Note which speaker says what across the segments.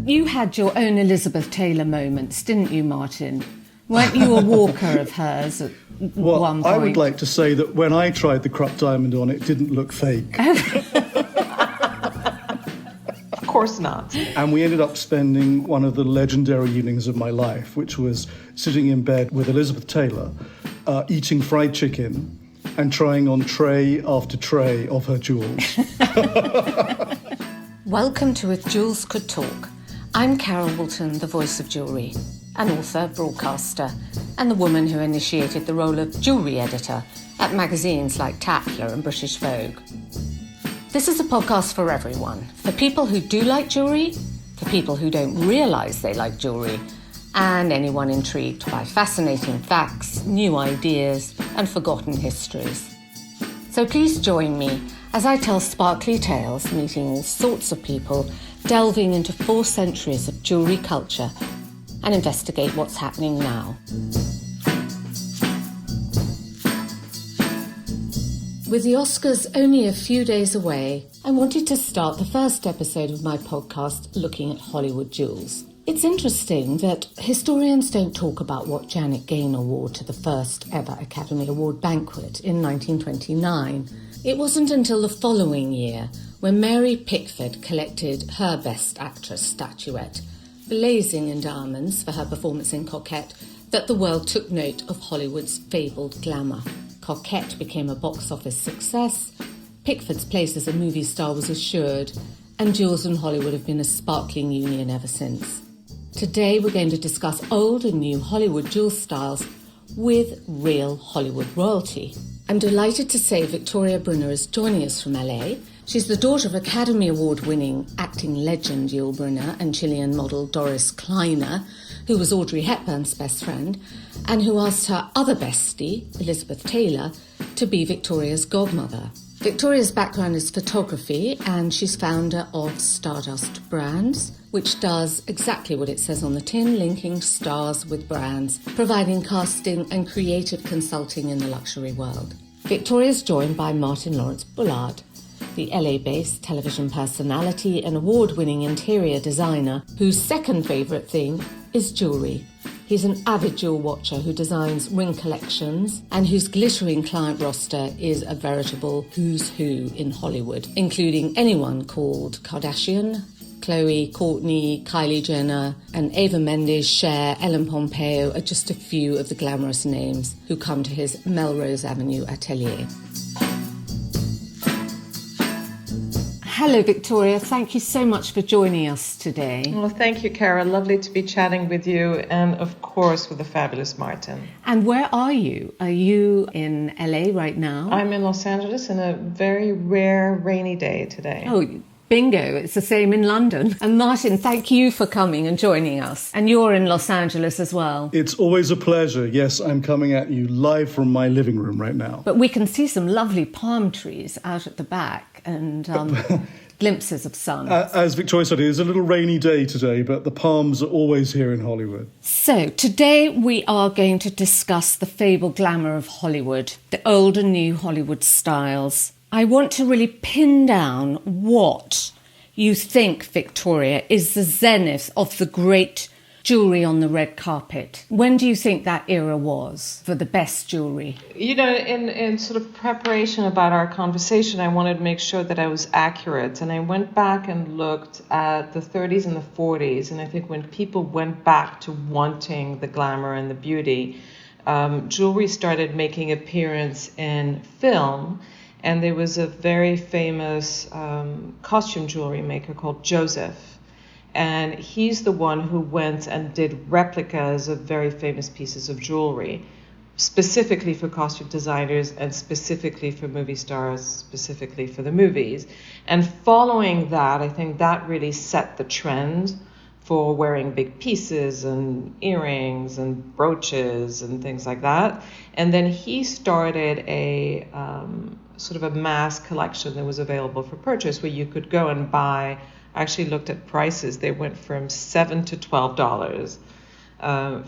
Speaker 1: You had your own Elizabeth Taylor moments, didn't you, Martyn? Weren't you a walker of hers at one point?
Speaker 2: I would like to say that when I tried the Krupp diamond on, it didn't look fake.
Speaker 3: Of course not.
Speaker 2: And we ended up spending one of the legendary evenings of my life, which was sitting in bed with Elizabeth Taylor, eating fried chicken and trying on tray after tray of her jewels.
Speaker 1: Welcome to If Jewels Could Talk. I'm Carol Woolton, the voice of jewellery, an author, broadcaster, and the woman who initiated the role of jewellery editor at magazines like Tatler and British Vogue. This is a podcast for everyone, for people who do like jewellery, for people who don't realise they like jewellery, and anyone intrigued by fascinating facts, new ideas, and forgotten histories. So please join me as I tell sparkly tales, meeting all sorts of people, delving into 4 centuries of jewellery culture, and investigate what's happening now. With the Oscars only a few days away, I wanted to start the first episode of my podcast looking at Hollywood jewels. It's interesting that historians don't talk about what Janet Gaynor wore to the first ever Academy Award banquet in 1929. It wasn't until the following year, when Mary Pickford collected her Best Actress statuette, blazing in diamonds for her performance in Coquette, that the world took note of Hollywood's fabled glamour. Coquette became a box office success, Pickford's place as a movie star was assured, and jewels and Hollywood have been a sparkling union ever since. Today we're going to discuss old and new Hollywood jewel styles with real Hollywood royalty. I'm delighted to say Victoria Brynner is joining us from LA. She's the daughter of Academy Award-winning acting legend Yul Brynner and Chilean model Doris Kleiner, who was Audrey Hepburn's best friend, and who asked her other bestie, Elizabeth Taylor, to be Victoria's godmother. Victoria's background is photography, and she's founder of Stardust Brands, which does exactly what it says on the tin, linking stars with brands, providing casting and creative consulting in the luxury world. Victoria's joined by Martyn Lawrence Bullard, the LA-based television personality and award-winning interior designer whose second favourite thing is jewellery. He's an avid jewel watcher who designs ring collections and whose glittering client roster is a veritable who's who in Hollywood, including anyone called Kardashian, Khloe, Kourtney, Kylie Jenner, and Eva Mendes, Cher, Ellen Pompeo are just a few of the glamorous names who come to his Melrose Avenue atelier. Hello, Victoria. Thank you so much for joining us today.
Speaker 3: Well, thank you, Cara. Lovely to be chatting with you and, of course, with the fabulous Martyn.
Speaker 1: And where are you? Are you in LA right now?
Speaker 3: I'm in Los Angeles on a very rare rainy day today.
Speaker 1: Oh, bingo. It's the same in London. And Martyn, thank you for coming and joining us. And you're in Los Angeles as well.
Speaker 2: It's always a pleasure. Yes, I'm coming at you live from my living room right now.
Speaker 1: But we can see some lovely palm trees out at the back and glimpses of sun.
Speaker 2: As Victoria said, it is a little rainy day today, but the palms are always here in Hollywood.
Speaker 1: So today we are going to discuss the fabled glamour of Hollywood, the old and new Hollywood styles. I want to really pin down what you think, Victoria, is the zenith of the great jewellery on the red carpet. When do you think that era was for the best jewellery?
Speaker 3: You know, in sort of preparation about our conversation, I wanted to make sure that I was accurate. And I went back and looked at the 30s and the 40s. And I think when people went back to wanting the glamour and the beauty, jewellery started making appearance in film. And there was a very famous costume jewelry maker called Joseph. And he's the one who went and did replicas of very famous pieces of jewelry, specifically for costume designers and specifically for movie stars, specifically for the movies. And following that, I think that really set the trend for wearing big pieces and earrings and brooches and things like that. And then he started a sort of a mass collection that was available for purchase where you could go and buy. I actually looked at prices. They went from $7 to $12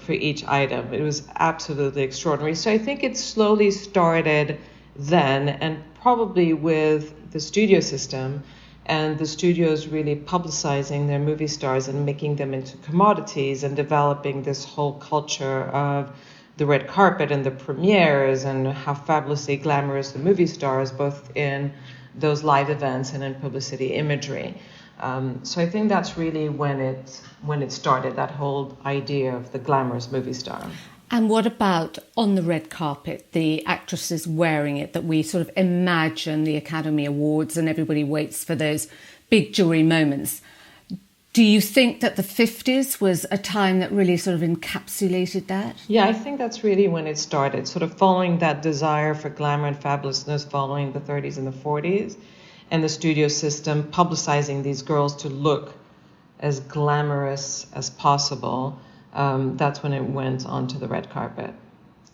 Speaker 3: for each item. It was absolutely extraordinary. So I think it slowly started then, and probably with the studio system and the studios really publicizing their movie stars and making them into commodities and developing this whole culture of the red carpet and the premieres and how fabulously glamorous the movie stars, both in those live events and in publicity imagery. So I think that's really when it started, that whole idea of the glamorous movie star.
Speaker 1: And what about on the red carpet, the actresses wearing it, that we sort of imagine the Academy Awards and everybody waits for those big jewelry moments? Do you think that the 50s was a time that really sort of encapsulated that?
Speaker 3: Yeah, I think that's really when it started, sort of following that desire for glamour and fabulousness following the 30s and the 40s, and the studio system publicizing these girls to look as glamorous as possible. That's when it went onto the red carpet.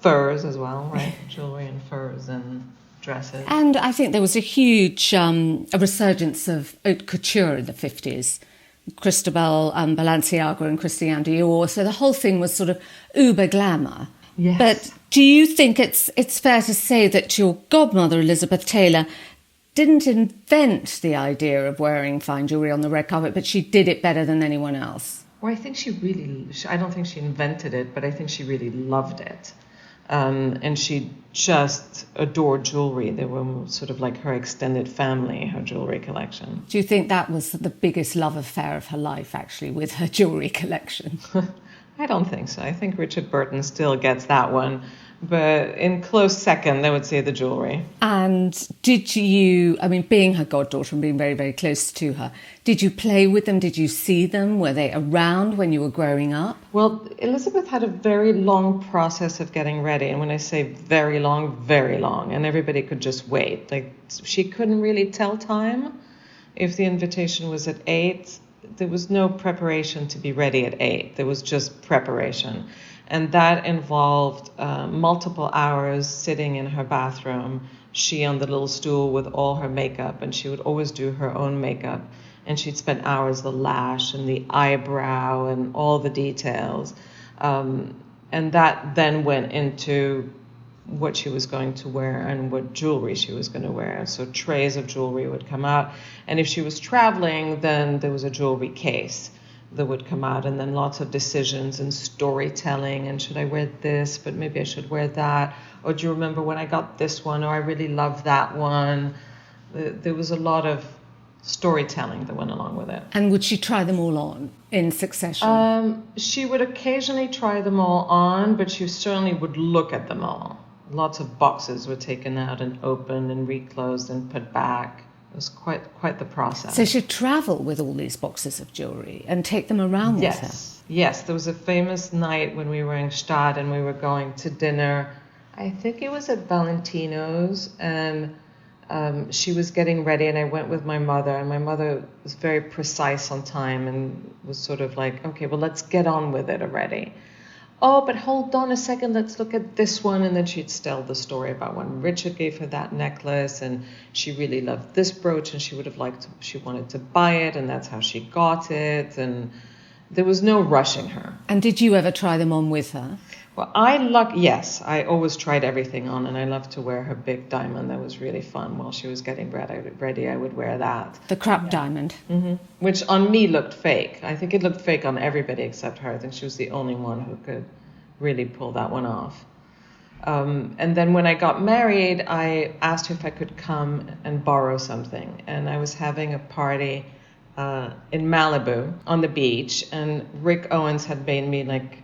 Speaker 3: Furs as well, right? Jewelry and furs and dresses.
Speaker 1: And I think there was a huge a resurgence of haute couture in the 50s. Cristobal Balenciaga and Christian Dior. So the whole thing was sort of uber glamour.
Speaker 3: Yes.
Speaker 1: But do you think it's fair to say that your godmother, Elizabeth Taylor, didn't invent the idea of wearing fine jewellery on the red carpet, but she did it better than anyone else?
Speaker 3: Well, I think I don't think she invented it, but I think she really loved it. And she just adored jewelry. They were sort of like her extended family, her jewelry collection.
Speaker 1: Do you think that was the biggest love affair of her life, actually, with her jewelry collection?
Speaker 3: I don't think so. I think Richard Burton still gets that one. But in close second, I would say the jewelry.
Speaker 1: And did you, I mean, being her goddaughter and being very, very close to her, did you play with them? Did you see them? Were they around when you were growing up?
Speaker 3: Well, Elizabeth had a very long process of getting ready. And when I say very long, and everybody could just wait. Like, she couldn't really tell time. If the invitation was at 8, there was no preparation to be ready at 8. There was just preparation. And that involved multiple hours sitting in her bathroom, she on the little stool with all her makeup, and she would always do her own makeup. And she'd spend hours, the lash and the eyebrow and all the details. And that then went into what she was going to wear and what jewelry she was going to wear. So trays of jewelry would come out. And if she was traveling, then there was a jewelry case that would come out, and then lots of decisions and storytelling, and should I wear this, but maybe I should wear that, or do you remember when I got this one, or I really love that one. There was a lot of storytelling that went along with it.
Speaker 1: And would she try them all on in succession?
Speaker 3: She would occasionally try them all on, but she certainly would look at them all. Lots of boxes were taken out and opened and reclosed and put back. It was quite the process.
Speaker 1: So she'd travel with all these boxes of jewellery and take them around with her?
Speaker 3: Yes, there was a famous night when we were in Gstaad and we were going to dinner. I think it was at Valentino's, and she was getting ready, and I went with my mother, and my mother was very precise on time and was sort of like, okay, well, let's get on with it already. Oh, but hold on a second, let's look at this one. And then she'd tell the story about when Richard gave her that necklace, and she really loved this brooch, and she wanted to buy it, and that's how she got it. And there was no rushing her.
Speaker 1: And did you ever try them on with her?
Speaker 3: Well, yes, I always tried everything on, and I loved to wear her big diamond. That was really fun. While she was getting ready, I would wear that.
Speaker 1: The crap diamond.
Speaker 3: Mm-hmm. Which on me looked fake. I think it looked fake on everybody except her. I think she was the only one who could really pull that one off. And then when I got married, I asked her if I could come and borrow something. And I was having a party in Malibu on the beach, and Rick Owens had made me like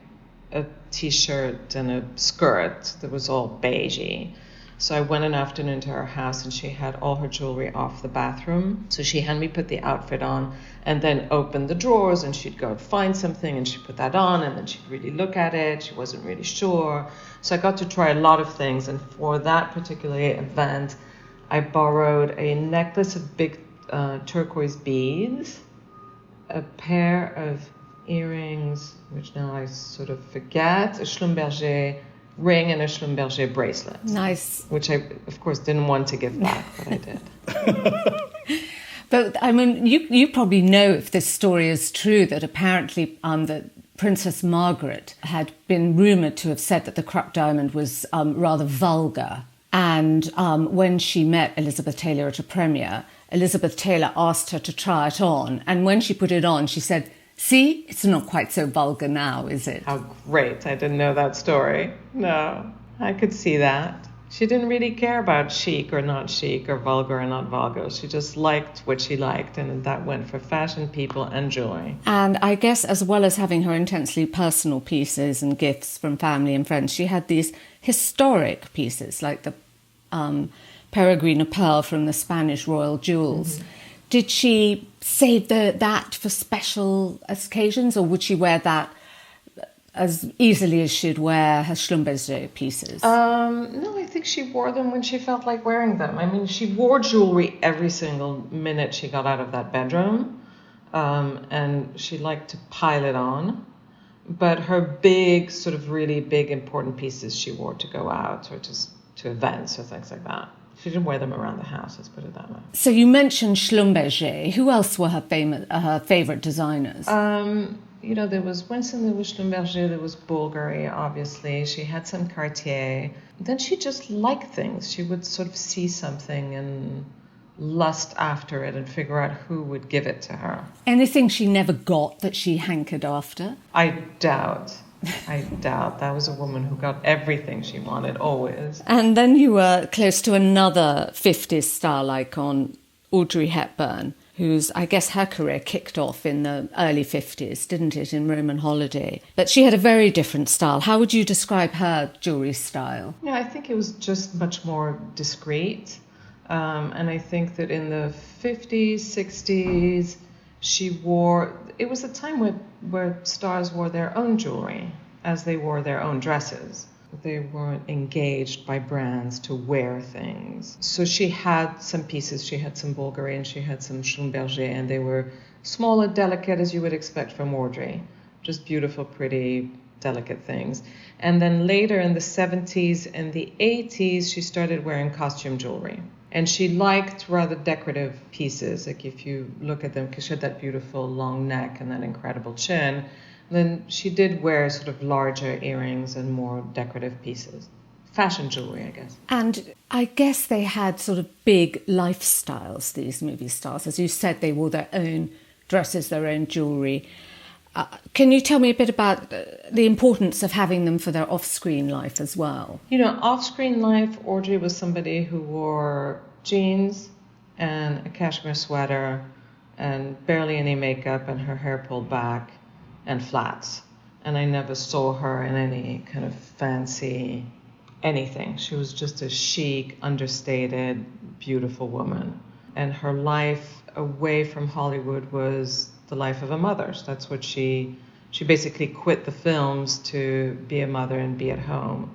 Speaker 3: a t-shirt and a skirt that was all beigey. So I went an afternoon to her house, and she had all her jewelry off the bathroom. So she had me put the outfit on and then open the drawers, and she'd go find something and she'd put that on, and then she'd really look at it. She wasn't really sure. So I got to try a lot of things. And for that particular event, I borrowed a necklace of big turquoise beads, a pair of earrings, which now I sort of forget, a Schlumberger ring and a Schlumberger bracelet.
Speaker 1: Nice.
Speaker 3: Which I, of course, didn't want to give back, but I did.
Speaker 1: But, I mean, you probably know if this story is true, that apparently that Princess Margaret had been rumoured to have said that the crap diamond was rather vulgar And when she met Elizabeth Taylor at a premiere, Elizabeth Taylor asked her to try it on. And when she put it on, she said, "See, it's not quite so vulgar now, is it?"
Speaker 3: How great. I didn't know that story. No, I could see that. She didn't really care about chic or not chic or vulgar or not vulgar. She just liked what she liked, and that went for fashion, people, and joy.
Speaker 1: And I guess as well as having her intensely personal pieces and gifts from family and friends, she had these historic pieces like the Peregrine Pearl from the Spanish royal jewels. Mm-hmm. Did she save that for special occasions, or would she wear that as easily as she'd wear her Schlumberger pieces?
Speaker 3: No, I think she wore them when she felt like wearing them. I mean, she wore jewelry every single minute she got out of that bedroom, and she liked to pile it on. But her big, sort of really big, important pieces she wore to go out or just to events or things like that. She didn't wear them around the house, let's put it that way.
Speaker 1: So you mentioned Schlumberger. Who else were her favourite designers?
Speaker 3: There was Winston, there was Schlumberger, there was Bulgari, obviously. She had some Cartier. Then she just liked things. She would sort of see something and lust after it and figure out who would give it to her.
Speaker 1: Anything she never got that she hankered after?
Speaker 3: I doubt. That was a woman who got everything she wanted, always.
Speaker 1: And then you were close to another 50s style icon, Audrey Hepburn, whose, I guess, her career kicked off in the early 50s, didn't it, in Roman Holiday? But she had a very different style. How would you describe her jewellery style?
Speaker 3: Yeah, I think it was just much more discreet. And I think that in the 50s, 60s, it was a time where stars wore their own jewelry as they wore their own dresses. They weren't engaged by brands to wear things. So she had some pieces. She had some Bulgari and she had some Schlumberger, and they were small and delicate as you would expect from Audrey. Just beautiful, pretty, delicate things. And then later in the 70s and the 80s, she started wearing costume jewelry. And she liked rather decorative pieces. Like if you look at them, because she had that beautiful long neck and that incredible chin, then she did wear sort of larger earrings and more decorative pieces. Fashion jewelry, I guess.
Speaker 1: And I guess they had sort of big lifestyles, these movie stars. As you said, they wore their own dresses, their own jewelry. Can you tell me a bit about the importance of having them for their off-screen life as well?
Speaker 3: Off-screen life, Audrey was somebody who wore jeans and a cashmere sweater and barely any makeup and her hair pulled back and flats. And I never saw her in any kind of fancy anything. She was just a chic, understated, beautiful woman. And her life away from Hollywood was the life of a mother. So that's what she basically quit the films to be a mother and be at home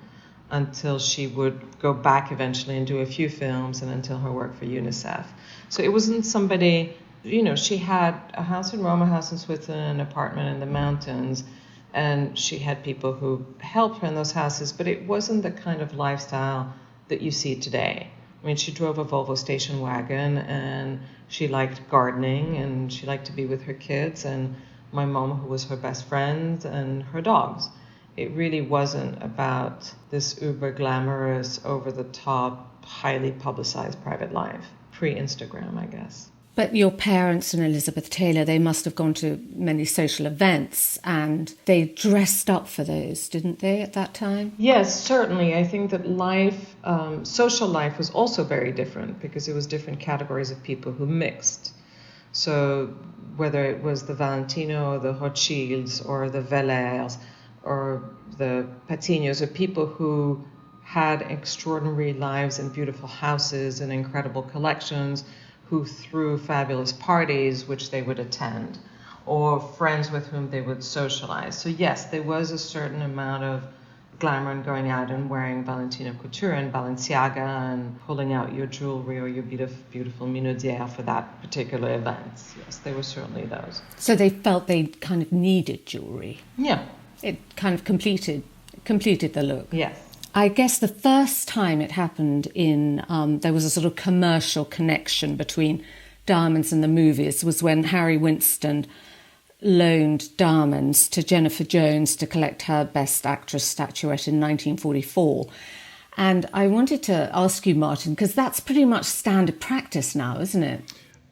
Speaker 3: until she would go back eventually and do a few films and until her work for UNICEF. So it wasn't somebody, she had a house in Rome, a house in Switzerland, an apartment in the mountains, and she had people who helped her in those houses, but it wasn't the kind of lifestyle that you see today. I mean, she drove a Volvo station wagon and she liked gardening and she liked to be with her kids and my mom, who was her best friend, and her dogs. It really wasn't about this uber glamorous, over-the-top, highly publicized private life. Pre-Instagram, I guess.
Speaker 1: But your parents and Elizabeth Taylor, they must have gone to many social events and they dressed up for those, didn't they, at that time?
Speaker 3: Yes, certainly. I think that life, social life was also very different because it was different categories of people who mixed. So whether it was the Valentino or the Rothschilds or the Vellers or the Patinos, or people who had extraordinary lives and beautiful houses and incredible collections, who threw fabulous parties which they would attend, or friends with whom they would socialize. So yes, there was a certain amount of glamour in going out and wearing Valentino Couture and Balenciaga and pulling out your jewelry or your beautiful minaudière for that particular event. Yes, there were certainly those.
Speaker 1: So they felt they kind of needed jewelry.
Speaker 3: Yeah.
Speaker 1: It kind of completed the look.
Speaker 3: Yes.
Speaker 1: I guess the first time it happened there was a sort of commercial connection between diamonds and the movies was when Harry Winston loaned diamonds to Jennifer Jones to collect her Best Actress statuette in 1944. And I wanted to ask you, Martyn, because that's pretty much standard practice now, isn't it?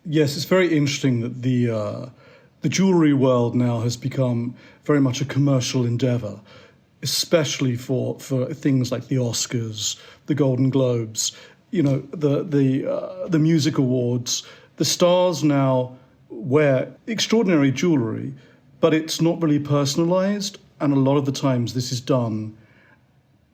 Speaker 2: Yes, it's very interesting that the jewellery world now has become very much a commercial endeavour, especially for things like the Oscars, the Golden Globes, the music awards. The stars now wear extraordinary jewellery, but it's not really personalised, and a lot of the times this is done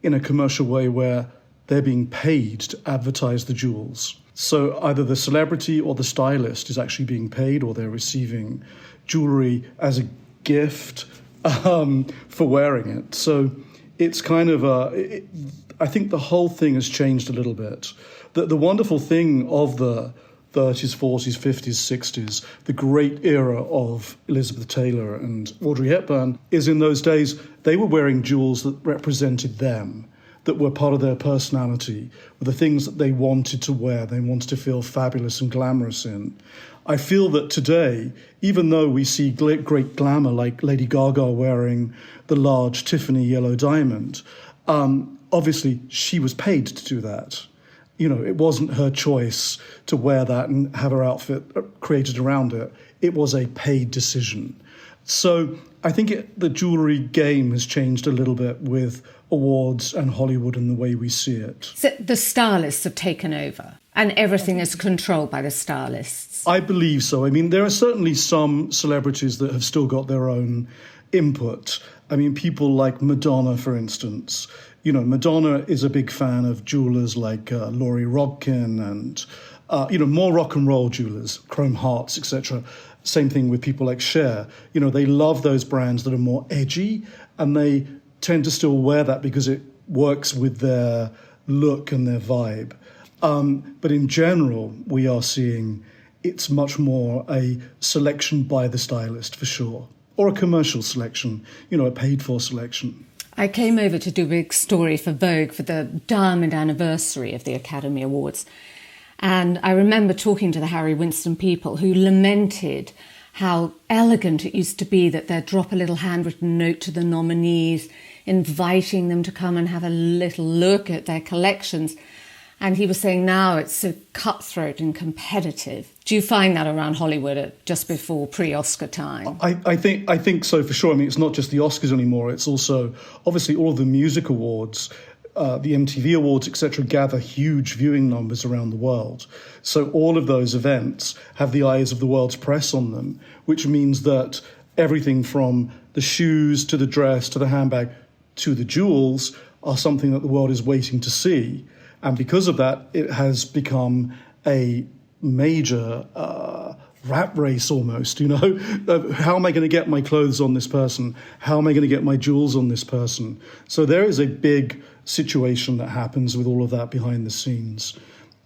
Speaker 2: in a commercial way where they're being paid to advertise the jewels. So either the celebrity or the stylist is actually being paid, or they're receiving jewellery as a gift for wearing it. So it's kind of I think the whole thing has changed a little bit. The wonderful thing of the 30s, 40s, 50s, 60s, the great era of Elizabeth Taylor and Audrey Hepburn, is in those days they were wearing jewels that represented them, that were part of their personality, the things that they wanted to wear, they wanted to feel fabulous and glamorous in. I feel that today, even though we see great glamour like Lady Gaga wearing the large Tiffany yellow diamond, obviously she was paid to do that. It wasn't her choice to wear that and have her outfit created around it. It was a paid decision. So I think the jewellery game has changed a little bit with awards and Hollywood and the way we see it.
Speaker 1: So the stylists have taken over and everything is controlled by the stylists?
Speaker 2: I believe so. I mean, there are certainly some celebrities that have still got their own input. I mean, people like Madonna, for instance. Madonna is a big fan of jewellers like Laurie Rodkin and, more rock and roll jewellers, Chrome Hearts, etc. Same thing with people like Cher. They love those brands that are more edgy, and they tend to still wear that because it works with their look and their vibe. But in general, we are seeing it's much more a selection by the stylist, for sure, or a commercial selection, a paid-for selection.
Speaker 1: I came over to do a big story for Vogue for the diamond anniversary of the Academy Awards. And I remember talking to the Harry Winston people who lamented how elegant it used to be that they'd drop a little handwritten note to the nominees, inviting them to come and have a little look at their collections. And he was saying now it's so cutthroat and competitive. Do you find that around Hollywood at just before pre-Oscar time?
Speaker 2: I think so, for sure. I mean, it's not just the Oscars anymore. It's also, obviously, all of the music awards, the MTV Awards, etc., gather huge viewing numbers around the world. So all of those events have the eyes of the world's press on them, which means that everything from the shoes to the dress to the handbag to the jewels are something that the world is waiting to see. And because of that, it has become a major rat race almost, how am I going to get my clothes on this person? How am I going to get my jewels on this person? So there is a big situation that happens with all of that behind the scenes.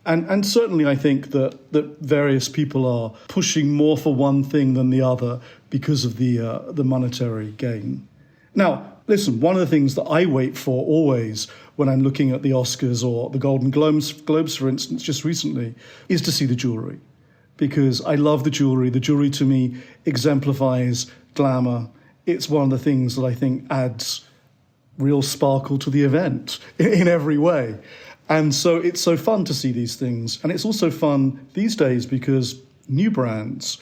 Speaker 2: And certainly I think that various people are pushing more for one thing than the other because of the monetary gain. Now, listen, one of the things that I wait for always when I'm looking at the Oscars or the Golden Globes, for instance, just recently, is to see the jewellery. Because I love the jewellery. The jewellery to me exemplifies glamour. It's one of the things that I think adds real sparkle to the event in every way. And so it's so fun to see these things. And it's also fun these days because new brands,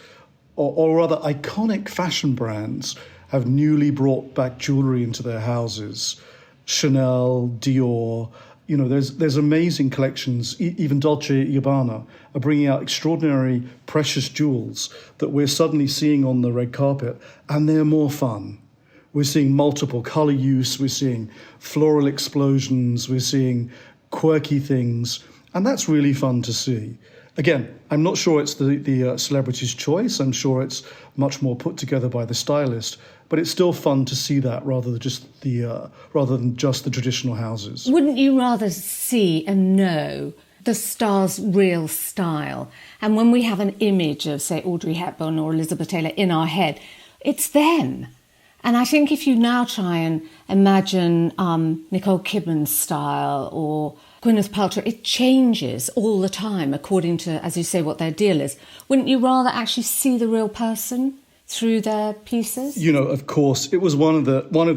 Speaker 2: or rather iconic fashion brands, have newly brought back jewellery into their houses. Chanel, Dior, there's amazing collections. Even Dolce & Gabbana are bringing out extraordinary precious jewels that we're suddenly seeing on the red carpet, and they're more fun. We're seeing multiple colour use, we're seeing floral explosions, we're seeing quirky things, and that's really fun to see. Again, I'm not sure it's the celebrity's choice. I'm sure it's much more put together by the stylist, but it's still fun to see that rather than just the traditional houses.
Speaker 1: Wouldn't you rather see and know the star's real style? And when we have an image of, say, Audrey Hepburn or Elizabeth Taylor in our head, it's them. And I think if you now try and imagine Nicole Kidman's style or Gwyneth Paltrow, it changes all the time according to, as you say, what their deal is. Wouldn't you rather actually see the real person through their pieces?
Speaker 2: Of course, it was one of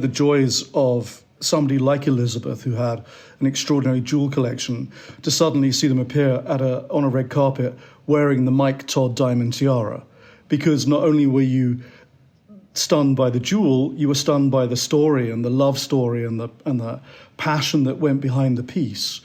Speaker 2: the joys of somebody like Elizabeth, who had an extraordinary jewel collection, to suddenly see them appear on a red carpet wearing the Mike Todd diamond tiara. Because not only were you stunned by the jewel, you were stunned by the story and the love story and the passion that went behind the piece.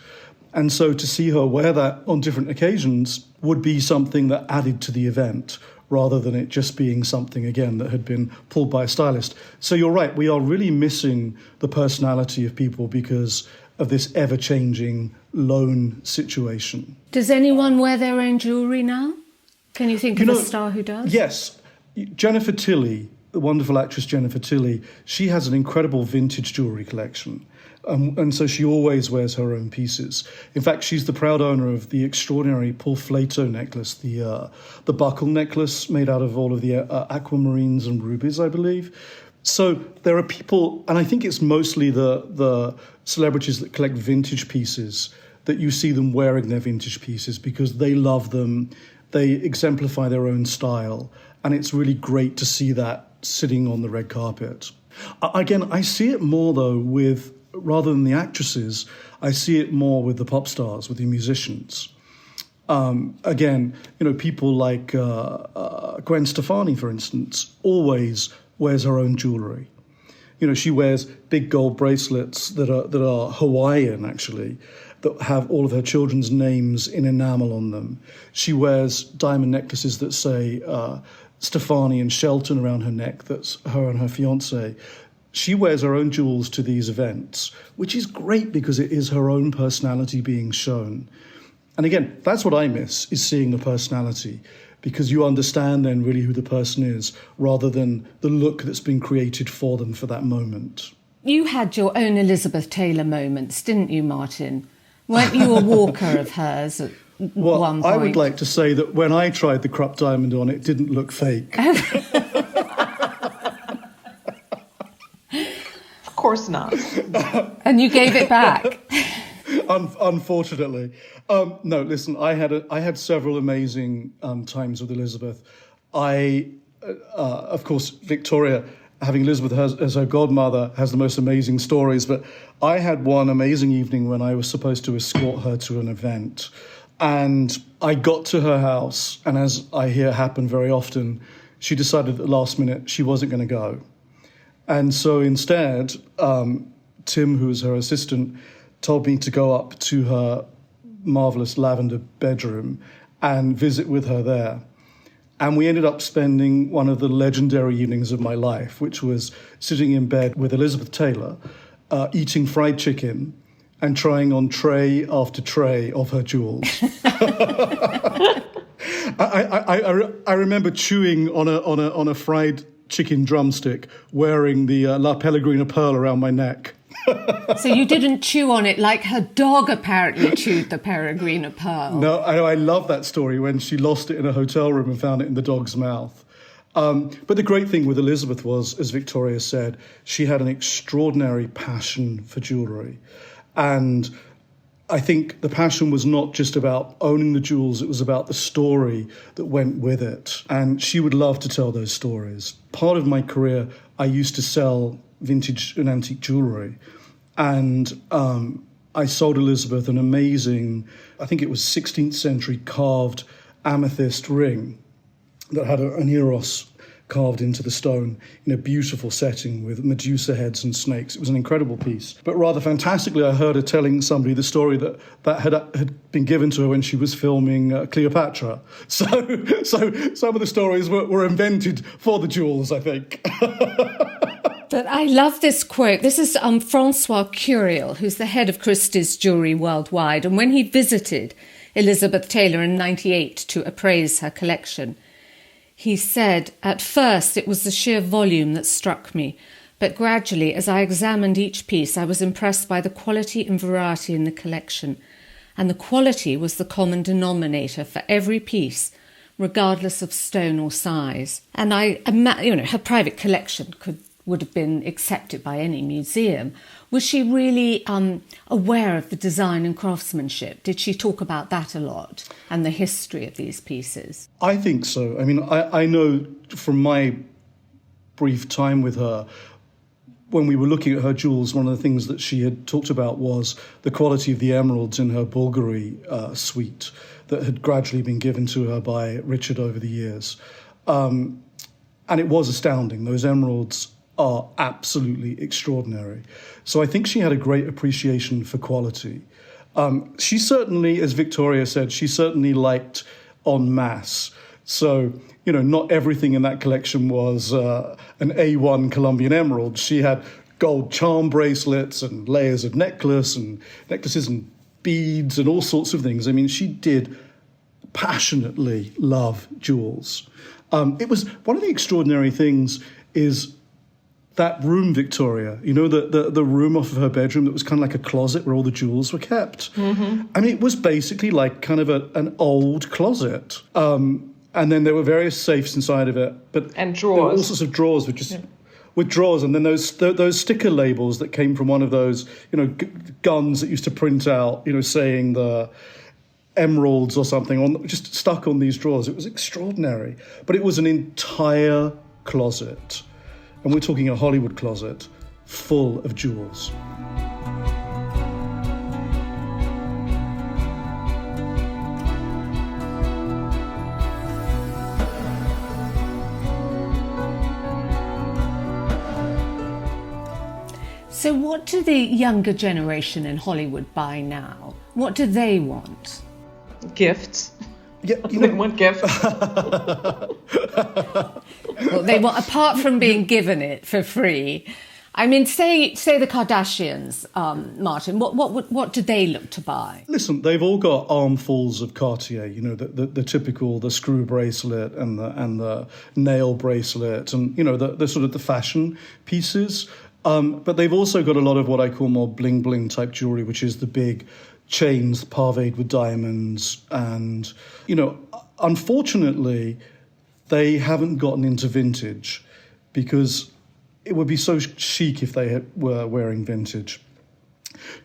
Speaker 2: And so to see her wear that on different occasions would be something that added to the event, rather than it just being something, again, that had been pulled by a stylist. So you're right, we are really missing the personality of people because of this ever-changing loan situation.
Speaker 1: Does anyone wear their own jewellery now? Can you think of a star who does?
Speaker 2: Yes. Jennifer Tilly, the wonderful actress Jennifer Tilly, she has an incredible vintage jewellery collection. And so she always wears her own pieces. In fact, she's the proud owner of the extraordinary Paul Flato necklace, the buckle necklace made out of all of the aquamarines and rubies, I believe. So there are people, and I think it's mostly the celebrities that collect vintage pieces, that you see them wearing their vintage pieces because they love them, they exemplify their own style, and it's really great to see that sitting on the red carpet. Again, I see it more, though, rather than the actresses, I see it more with the pop stars, with the musicians. Again, people like Gwen Stefani, for instance, always wears her own jewellery. She wears big gold bracelets that are Hawaiian, actually, that have all of her children's names in enamel on them. She wears diamond necklaces that say Stefani and Shelton around her neck. That's her and her fiancé. She wears her own jewels to these events, which is great because it is her own personality being shown. And again, that's what I miss, is seeing the personality, because you understand then really who the person is, rather than the look that's been created for them for that moment.
Speaker 1: You had your own Elizabeth Taylor moments, didn't you, Martyn? Weren't you a walker of hers at one point?
Speaker 2: I would like to say that when I tried the Krupp diamond on, it didn't look fake.
Speaker 3: Of course not.
Speaker 1: And you gave it back.
Speaker 2: Unfortunately. No, listen, I had several amazing times with Elizabeth. Of course, Victoria, having Elizabeth as her godmother, has the most amazing stories, but I had one amazing evening when I was supposed to escort her to an event. And I got to her house, and as I hear happen very often, she decided at the last minute she wasn't going to go. And so instead, Tim, who was her assistant, told me to go up to her marvellous lavender bedroom and visit with her there. And we ended up spending one of the legendary evenings of my life, which was sitting in bed with Elizabeth Taylor, eating fried chicken and trying on tray after tray of her jewels. I remember chewing on a fried chicken drumstick, wearing the La Pellegrina pearl around my neck.
Speaker 1: So you didn't chew on it like her dog apparently chewed the Peregrina pearl.
Speaker 2: No, I love that story when she lost it in a hotel room and found it in the dog's mouth. But the great thing with Elizabeth was, as Victoria said, she had an extraordinary passion for jewellery. And I think the passion was not just about owning the jewels, it was about the story that went with it. And she would love to tell those stories. Part of my career, I used to sell vintage and antique jewellery. And I sold Elizabeth an amazing, I think it was 16th century carved amethyst ring that had an Eros carved into the stone in a beautiful setting with Medusa heads and snakes. It was an incredible piece. But rather fantastically, I heard her telling somebody the story that had been given to her when she was filming Cleopatra. So some of the stories were invented for the jewels, I think.
Speaker 1: But I love this quote. This is Francois Curiel, who's the head of Christie's Jewellery Worldwide. And when he visited Elizabeth Taylor in '98 to appraise her collection, he said, "At first it was the sheer volume that struck me, but gradually as I examined each piece I was impressed by the quality and variety in the collection, and the quality was the common denominator for every piece, regardless of stone or size. And her private collection would have been accepted by any museum." Was she really aware of the design and craftsmanship? Did she talk about that a lot and the history of these pieces?
Speaker 2: I think so. I mean, I know from my brief time with her, when we were looking at her jewels, one of the things that she had talked about was the quality of the emeralds in her Bulgari suite that had gradually been given to her by Richard over the years. And it was astounding. Those emeralds are absolutely extraordinary. So I think she had a great appreciation for quality. She certainly, as Victoria said, she certainly liked en masse. So, not everything in that collection was an A1 Colombian emerald. She had gold charm bracelets and layers of necklaces and beads and all sorts of things. I mean, she did passionately love jewels. It was one of the extraordinary things is that room, Victoria, the room off of her bedroom that was kind of like a closet where all the jewels were kept. Mm-hmm. I mean, it was basically like kind of an old closet. And then there were various safes inside of it.
Speaker 3: And drawers.
Speaker 2: There were all sorts of drawers with drawers. And then those sticker labels that came from one of those, guns that used to print out, saying the emeralds or something, just stuck on these drawers. It was extraordinary. But it was an entire closet. And we're talking a Hollywood closet full of jewels.
Speaker 1: So what do the younger generation in Hollywood buy now? What do they want?
Speaker 3: Gifts.
Speaker 2: Yeah,
Speaker 3: they want gifts.
Speaker 1: Well, they want, apart from being given it for free. I mean, say the Kardashians, Martyn. What do they look to buy?
Speaker 2: Listen, they've all got armfuls of Cartier. The typical the screw bracelet and the nail bracelet, and the sort of the fashion pieces. But they've also got a lot of what I call more bling bling type jewelry, which is the big chains paved with diamonds. And, unfortunately, they haven't gotten into vintage because it would be so chic if they were wearing vintage.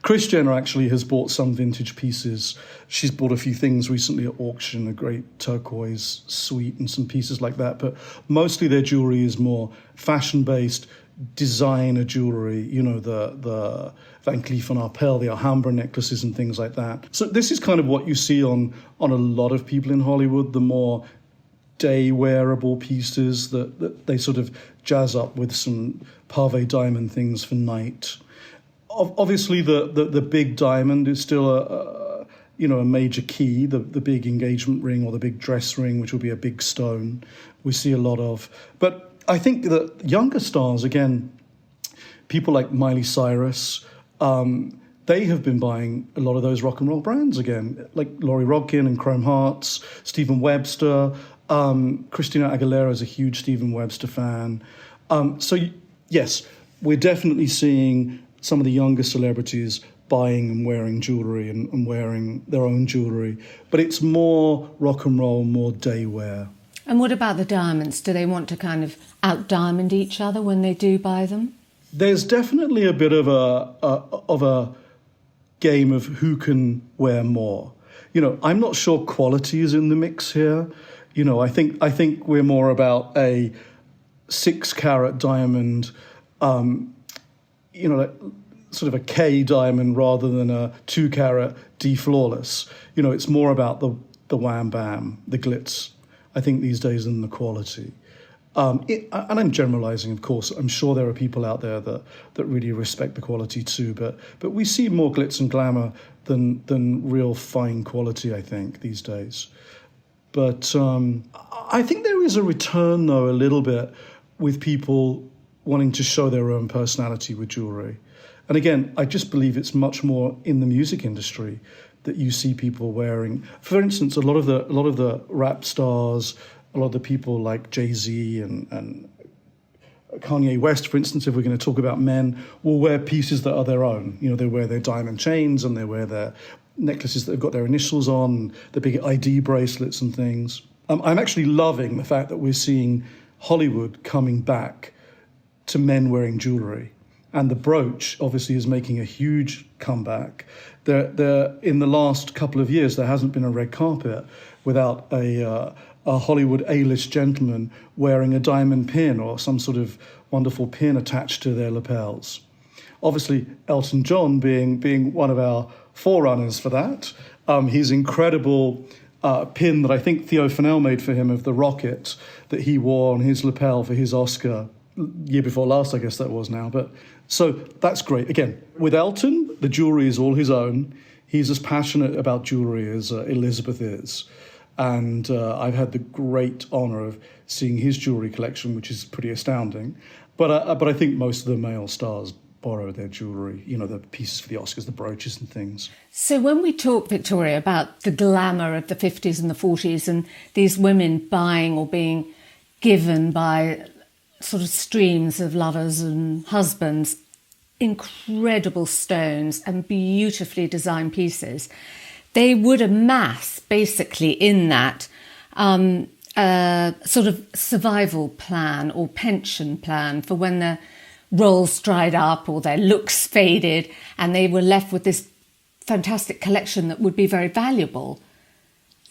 Speaker 2: Kris Jenner actually has bought some vintage pieces. She's bought a few things recently at auction, a great turquoise suite and some pieces like that. But mostly their jewelry is more fashion-based, designer jewelry, the Van Cleef & Arpels, the Alhambra necklaces and things like that. So this is kind of what you see on a lot of people in Hollywood, the more day wearable pieces that they sort of jazz up with some pave diamond things for night. Obviously, the big diamond is still a major key, the big engagement ring or the big dress ring, which will be a big stone. We see a lot of. But I think that younger stars, again, people like Miley Cyrus, they have been buying a lot of those rock and roll brands again, like Lori Rodkin and Chrome Hearts, Stephen Webster. Christina Aguilera is a huge Stephen Webster fan. So, yes, we're definitely seeing some of the younger celebrities buying and wearing jewellery and wearing their own jewellery. But it's more rock and roll, more day wear.
Speaker 1: And what about the diamonds? Do they want to kind of out-diamond each other when they do buy them?
Speaker 2: There's definitely a bit of a game of who can wear more. I'm not sure quality is in the mix here. I think we're more about a 6-carat diamond, like sort of a K diamond rather than a 2-carat D flawless. It's more about the wham bam, the glitz, I think these days, than the quality. And I'm generalising, of course. I'm sure there are people out there that really respect the quality too, but we see more glitz and glamour than real fine quality, I think, these days. But I think there is a return, though, a little bit with people wanting to show their own personality with jewellery. And again, I just believe it's much more in the music industry that you see people wearing. For instance, a lot of the rap stars, a lot of the people like Jay-Z and Kanye West, for instance, if we're going to talk about men, will wear pieces that are their own. They wear their diamond chains and they wear their necklaces that have got their initials on, the big ID bracelets and things. I'm actually loving the fact that we're seeing Hollywood coming back to men wearing jewellery. And the brooch, obviously, is making a huge comeback. In the last couple of years, there hasn't been a red carpet without a Hollywood A-list gentleman wearing a diamond pin or some sort of wonderful pin attached to their lapels. Obviously, Elton John being one of our forerunners for that, his incredible pin that I think Theo Fennell made for him of the rocket that he wore on his lapel for his Oscar year before last, I guess that was now. But so that's great. Again, with Elton, the jewellery is all his own. He's as passionate about jewellery as Elizabeth is. And I've had the great honour of seeing his jewellery collection, which is pretty astounding. But I think most of the male stars borrow their jewellery, the pieces for the Oscars, the brooches and things.
Speaker 1: So when we talk, Victoria, about the glamour of the 50s and the 40s and these women buying or being given by sort of streams of lovers and husbands incredible stones and beautifully designed pieces, they would amass basically in that sort of survival plan or pension plan for when their rolls dried up or their looks faded and they were left with this fantastic collection that would be very valuable.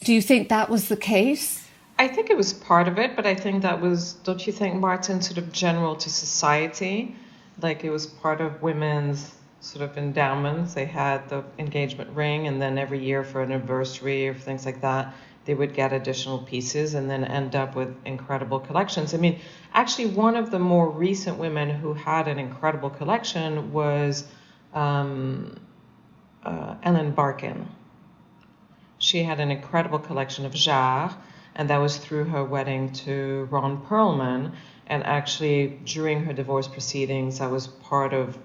Speaker 1: Do you think that was the case?
Speaker 3: I think it was part of it, but I think that was, don't you think, Martyn, sort of general to society? Like it was part of women's sort of endowments. They had the engagement ring, and then every year for an anniversary or things like that, they would get additional pieces and then end up with incredible collections. I mean, actually, one of the more recent women who had an incredible collection was Ellen Barkin. She had an incredible collection of jarre, and that was through her wedding to Ron Perlman. And actually, during her divorce proceedings, that was part of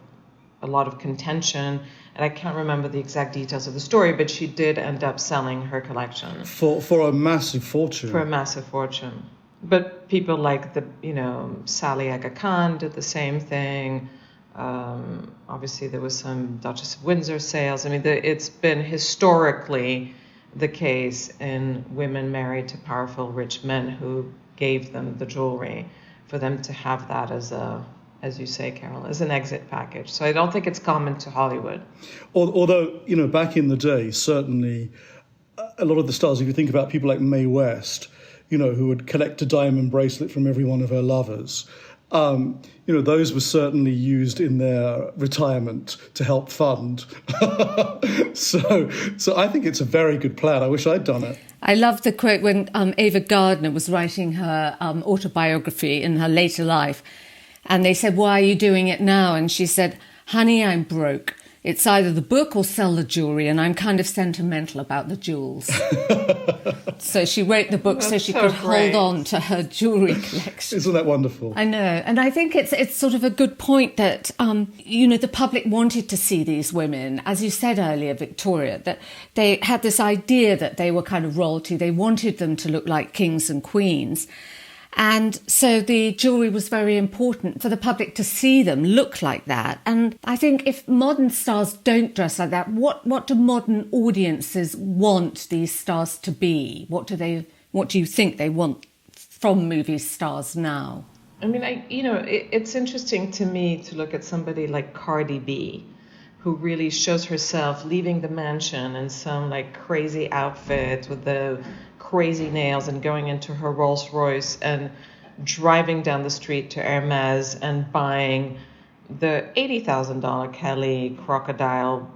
Speaker 3: a lot of contention. And I can't remember the exact details of the story, but she did end up selling her collection.
Speaker 2: For a massive fortune.
Speaker 3: For a massive fortune. But people like Sally Aga Khan did the same thing. Obviously, there was some Duchess of Windsor sales. I mean, it's been historically the case in women married to powerful rich men who gave them the jewelry for them to have that as you say, Carol, as an exit package. So I don't think it's common to Hollywood.
Speaker 2: Although, back in the day, certainly a lot of the stars, if you think about people like Mae West, who would collect a diamond bracelet from every one of her lovers, those were certainly used in their retirement to help fund. So I think it's a very good plan. I wish I'd done it.
Speaker 1: I love the quote when Ava Gardner was writing her autobiography in her later life. And they said, "Why are you doing it now?" And she said, "Honey, I'm broke. It's either the book or sell the jewellery, and I'm kind of sentimental about the jewels." So she wrote the book so she could hold on to her jewellery collection.
Speaker 2: Isn't that wonderful?
Speaker 1: I know. And I think it's sort of a good point that, the public wanted to see these women, as you said earlier, Victoria, that they had this idea that they were kind of royalty. They wanted them to look like kings and queens. And so the jewellery was very important for the public to see them look like that. And I think if modern stars don't dress like that, what do modern audiences want these stars to be? What do you think they want from movie stars now?
Speaker 3: I mean, it's interesting to me to look at somebody like Cardi B, who really shows herself leaving the mansion in some like crazy outfit with the crazy nails and going into her Rolls Royce and driving down the street to Hermes and buying the $80,000 Kelly crocodile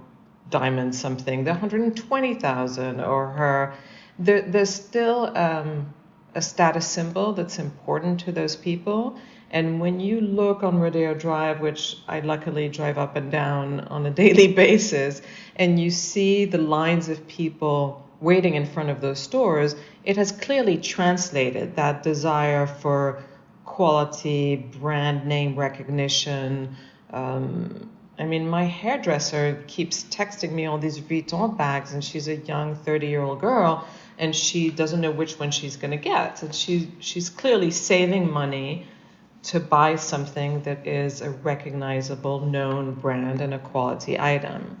Speaker 3: diamond something, the $120,000, or there's still a status symbol that's important to those people. And when you look on Rodeo Drive, which I luckily drive up and down on a daily basis, and you see the lines of people waiting in front of those stores, it has clearly translated that desire for quality, brand name recognition. My hairdresser keeps texting me all these Vuitton bags, and she's a young 30-year-old girl, and she doesn't know which one she's going to get. And she's clearly saving money to buy something that is a recognizable, known brand and a quality item.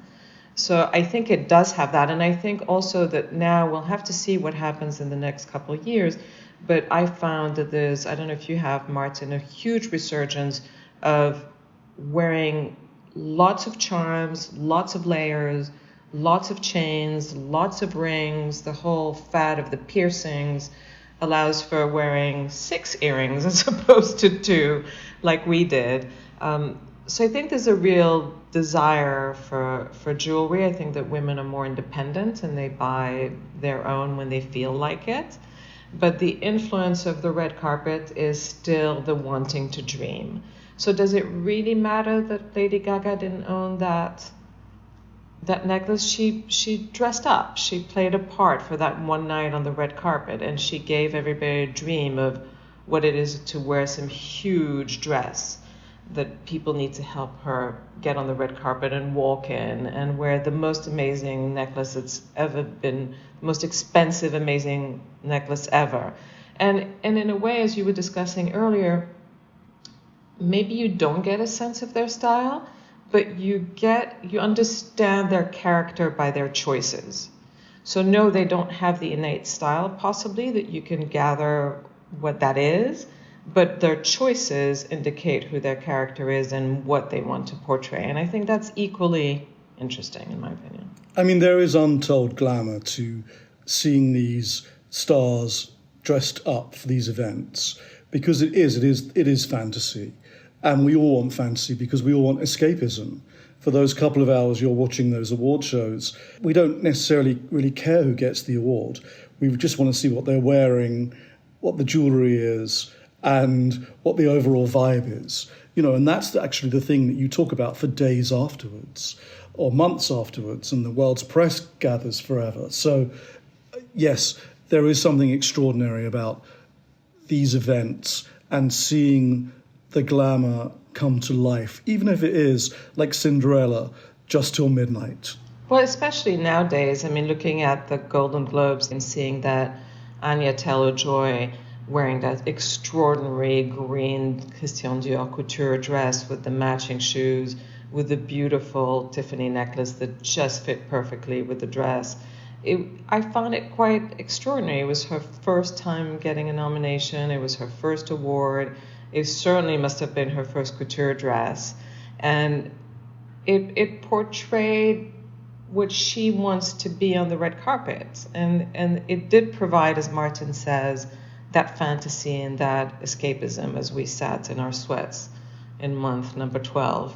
Speaker 3: So I think it does have that. And I think also that now we'll have to see what happens in the next couple of years. But I found that there's, I don't know if you have, Martyn, a huge resurgence of wearing lots of charms, lots of layers, lots of chains, lots of rings. The whole fad of the piercings allows for wearing 6 earrings as opposed to 2. like we did. So I think there's a real desire for jewelry. I think that women are more independent and they buy their own when they feel like it. But the influence of the red carpet is still the wanting to dream. So does it really matter that Lady Gaga didn't own that necklace? She dressed up. She played a part for that one night on the red carpet, and she gave everybody a dream of what it is to wear some huge dress that people need to help her get on the red carpet and walk in and wear the most amazing necklace that's ever been, the most expensive, amazing necklace ever. And in a way, as you were discussing earlier, maybe you don't get a sense of their style, but you understand their character by their choices. So no, they don't have the innate style possibly that you can gather what that is, but their choices indicate who their character is and what they want to portray. And I think that's equally interesting, in my opinion.
Speaker 2: I mean, there is untold glamour to seeing these stars dressed up for these events, because it is fantasy. And we all want fantasy because we all want escapism. For those couple of hours you're watching those award shows, we don't necessarily really care who gets the award. We just want to see what they're wearing, what the jewellery is, and what the overall vibe is. And that's actually the thing that you talk about for days afterwards or months afterwards, and the world's press gathers forever. So, yes, there is something extraordinary about these events and seeing the glamour come to life, even if it is like Cinderella, just till midnight.
Speaker 3: Well, especially nowadays, I mean, looking at the Golden Globes and seeing that Anya Taylor-Joy wearing that extraordinary green Christian Dior couture dress with the matching shoes, with the beautiful Tiffany necklace that just fit perfectly with the dress. I found it quite extraordinary. It was her first time getting a nomination. It was her first award. It certainly must have been her first couture dress. And it portrayed what she wants to be on the red carpet. And it did provide, as Martyn says, that fantasy and that escapism as we sat in our sweats in month number 12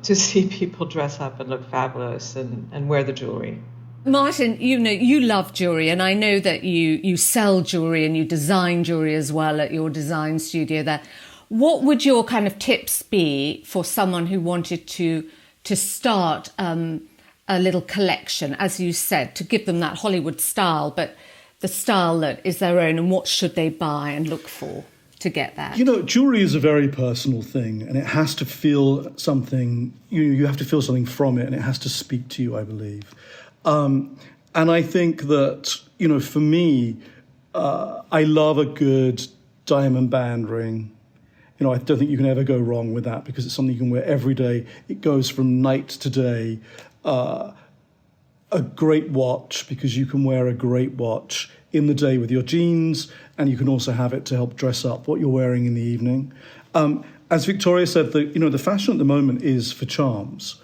Speaker 3: to see people dress up and look fabulous and wear the jewelry.
Speaker 1: Martyn, you love jewellery, and I know that you sell jewellery and you design jewellery as well at your design studio there. What would your kind of tips be for someone who wanted to start a little collection, as you said, to give them that Hollywood style, but the style that is their own, and what should they buy and look for to get that?
Speaker 2: Jewellery is a very personal thing, and it has to feel something, you have to feel something from it, and it has to speak to you, I believe. And I think that, for me, I love a good diamond band ring. I don't think you can ever go wrong with that because it's something you can wear every day. It goes from night to day. A great watch, because you can wear a great watch in the day with your jeans, and you can also have it to help dress up what you're wearing in the evening. As Victoria said, the fashion at the moment is for charms.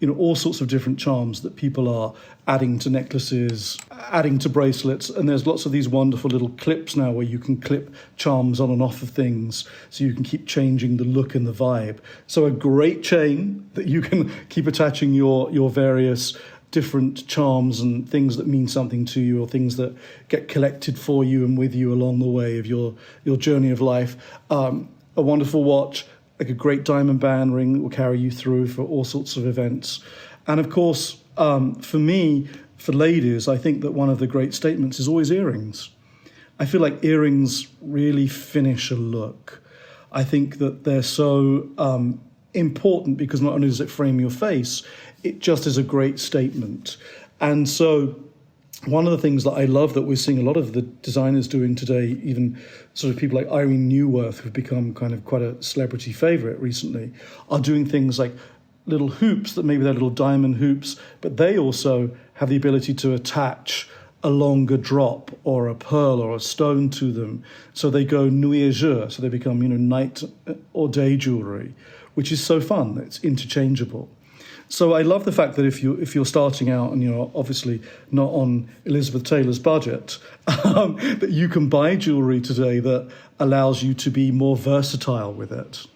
Speaker 2: All sorts of different charms that people are adding to necklaces, adding to bracelets. And there's lots of these wonderful little clips now where you can clip charms on and off of things so you can keep changing the look and the vibe. So a great chain that you can keep attaching your various different charms and things that mean something to you, or things that get collected for you and with you along the way of your journey of life. A wonderful watch, like a great diamond band ring that will carry you through for all sorts of events. And of course, for me, for ladies, I think that one of the great statements is always earrings. I feel like earrings really finish a look. I think that they're so important because not only does it frame your face, it just is a great statement. And so one of the things that I love that we're seeing a lot of the designers doing today, even sort of people like Irene Newworth, who've become kind of quite a celebrity favourite recently, are doing things like little hoops that maybe they're little diamond hoops, but they also have the ability to attach a longer drop or a pearl or a stone to them. So they go nuit et jour, so they become, night or day jewellery, which is so fun. It's interchangeable. So I love the fact that if you're starting out and you're obviously not on Elizabeth Taylor's budget, that you can buy jewellery today that allows you to be more versatile with it.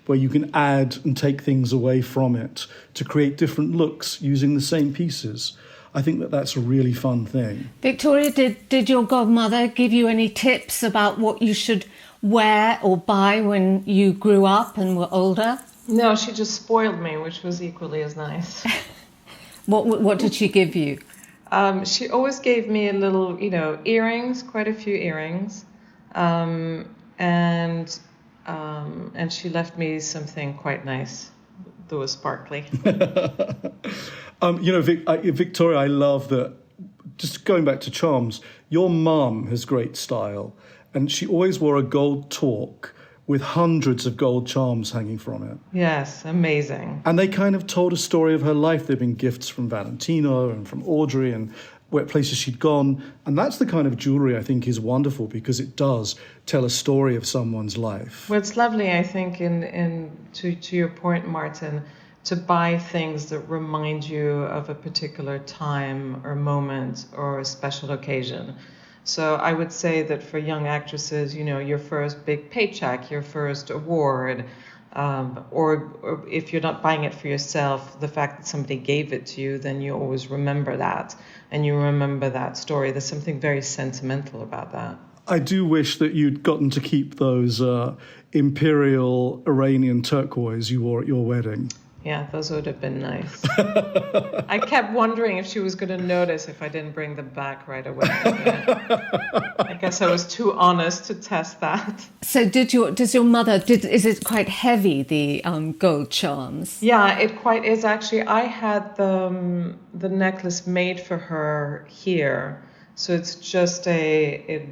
Speaker 2: where you can add and take things away from it to create different looks using the same pieces. I think that that's a really fun thing.
Speaker 1: Victoria, did your godmother give you any tips about what you should wear or buy when you grew up and were older?
Speaker 3: No, she just spoiled me, which was equally as nice.
Speaker 1: What did she give you?
Speaker 3: She always gave me a little, earrings, quite a few earrings, and she left me something quite nice that was sparkly.
Speaker 2: Victoria, I love that. Just going back to charms, your mum has great style, and she always wore a gold torque with hundreds of gold charms hanging from it.
Speaker 3: Yes, amazing.
Speaker 2: And they kind of told a story of her life. They've been gifts from Valentino and from Audrey and where places she'd gone. And that's the kind of jewellery I think is wonderful because it does tell a story of someone's life.
Speaker 3: Well, it's lovely, I think, to your point, Martyn, to buy things that remind you of a particular time or moment or a special occasion. So I would say that for young actresses, your first big paycheck, your first award, or if you're not buying it for yourself, the fact that somebody gave it to you, then you always remember that. And you remember that story. There's something very sentimental about that.
Speaker 2: I do wish that you'd gotten to keep those imperial Iranian turquoise you wore at your wedding.
Speaker 3: Yeah, those would have been nice. I kept wondering if she was going to notice if I didn't bring them back right away. Yeah. I guess I was too honest to test that.
Speaker 1: So is it quite heavy, the gold charms?
Speaker 3: Yeah, it quite is actually. I had the necklace made for her here. So it's just a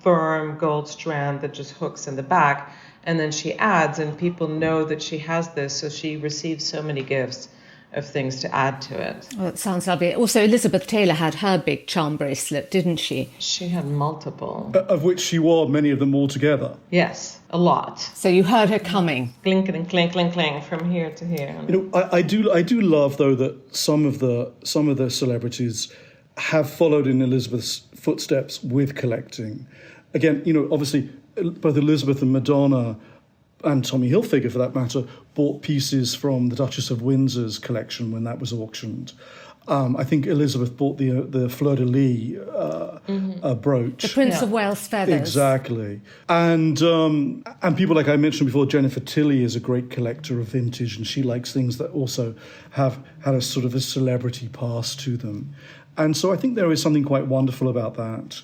Speaker 3: firm gold strand that just hooks in the back. And then she adds, and people know that she has this, so she receives so many gifts of things to add to it.
Speaker 1: Oh, it sounds lovely. Also, Elizabeth Taylor had her big charm bracelet, didn't she?
Speaker 3: She had multiple.
Speaker 2: Of which she wore many of them all together.
Speaker 3: Yes, a lot.
Speaker 1: So you heard her coming.
Speaker 3: Clink and clink, clink, clink from here to here.
Speaker 2: I do love though that some of the celebrities have followed in Elizabeth's footsteps with collecting. Again, obviously both Elizabeth and Madonna, and Tommy Hilfiger for that matter, bought pieces from the Duchess of Windsor's collection when that was auctioned. I think Elizabeth bought the fleur-de-lis brooch.
Speaker 1: The Prince of Wales feathers.
Speaker 2: Exactly. And people like I mentioned before, Jennifer Tilly is a great collector of vintage, and she likes things that also have had a sort of a celebrity past to them. And so I think there is something quite wonderful about that.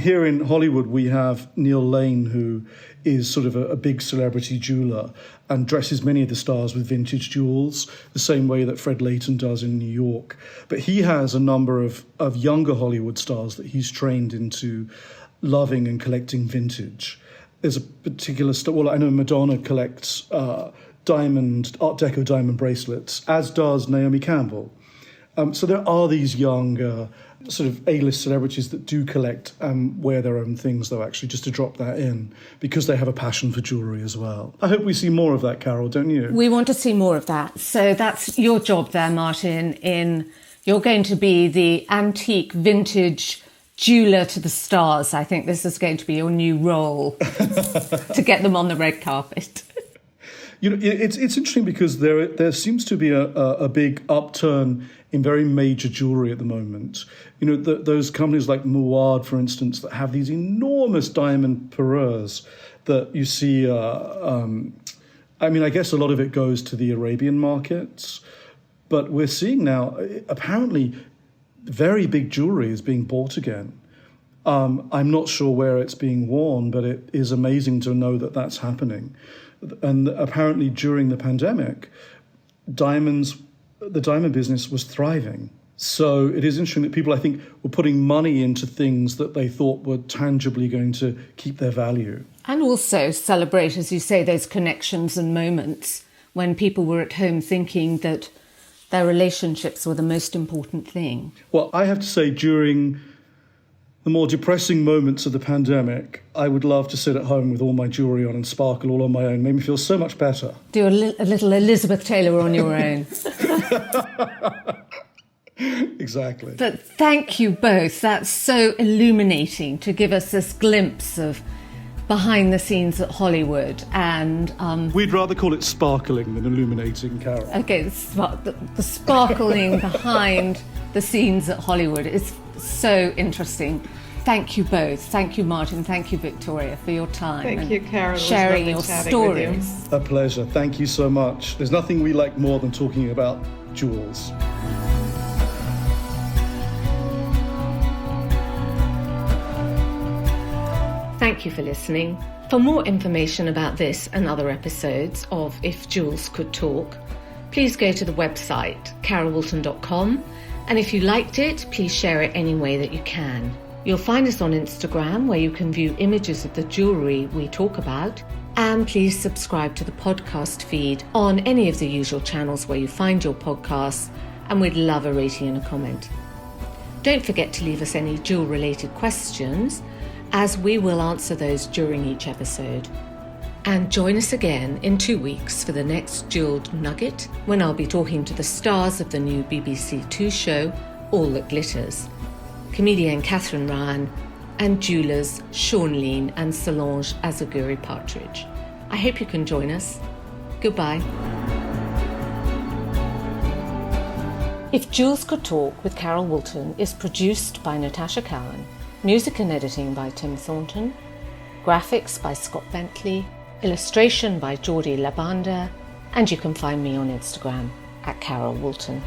Speaker 2: Here in Hollywood, we have Neil Lane, who is sort of a big celebrity jeweller and dresses many of the stars with vintage jewels, the same way that Fred Leighton does in New York. But he has a number of younger Hollywood stars that he's trained into loving and collecting vintage. There's a particular I know Madonna collects Art Deco diamond bracelets, as does Naomi Campbell. So there are these young sort of A-list celebrities that do collect and wear their own things, though, actually, just to drop that in, because they have a passion for jewellery as well. I hope we see more of that, Carol, don't you?
Speaker 1: We want to see more of that. So that's your job there, Martyn. You're going to be the antique vintage jeweller to the stars. I think this is going to be your new role to get them on the red carpet.
Speaker 2: It's interesting because there seems to be a big upturn in very major jewellery at the moment. Those companies like Muad, for instance, that have these enormous diamond parures that you see. I guess a lot of it goes to the Arabian markets, but we're seeing now apparently very big jewellery is being bought again. I'm not sure where it's being worn, but it is amazing to know that that's happening. And apparently during the pandemic, the diamond business was thriving. So it is interesting that people, I think, were putting money into things that they thought were tangibly going to keep their value.
Speaker 1: And also celebrate, as you say, those connections and moments when people were at home thinking that their relationships were the most important thing.
Speaker 2: Well, I have to say, during the more depressing moments of the pandemic, I would love to sit at home with all my jewellery on and sparkle all on my own. Made me feel so much better.
Speaker 1: Do a little Elizabeth Taylor on your own.
Speaker 2: Exactly.
Speaker 1: But thank you both. That's so illuminating to give us this glimpse of behind the scenes at Hollywood, and
Speaker 2: We'd rather call it sparkling than illuminating, Carol.
Speaker 1: okay, the sparkling behind the scenes at Hollywood is so interesting. Thank you both. Thank you, Martyn. Thank you, Victoria, for your time.
Speaker 3: Thank you, Carol. It was
Speaker 1: sharing
Speaker 3: lovely
Speaker 1: your
Speaker 3: chatting with you.
Speaker 1: stories.
Speaker 2: A pleasure. Thank you so much. There's nothing we like more than talking about jewels.
Speaker 1: Thank you for listening. For more information about this and other episodes of If Jewels Could Talk, please go to the website carolwoolton.com, and if you liked it, please share it any way that you can. You'll find us on Instagram, where you can view images of the jewellery we talk about, and please subscribe to the podcast feed on any of the usual channels where you find your podcasts, and we'd love a rating and a comment. Don't forget to leave us any jewel-related questions, as we will answer those during each episode. And join us again in 2 weeks for the next Jewelled Nugget, when I'll be talking to the stars of the new BBC Two show, All That Glitters, comedian Catherine Ryan and jewellers Sean Lean and Solange Azaguri Partridge. I hope you can join us. Goodbye. If Jewels Could Talk with Carol Woolton is produced by Natasha Cowan, music and editing by Tim Thornton, graphics by Scott Bentley, illustration by Geordie Labanda, and you can find me on Instagram at Carol Woolton.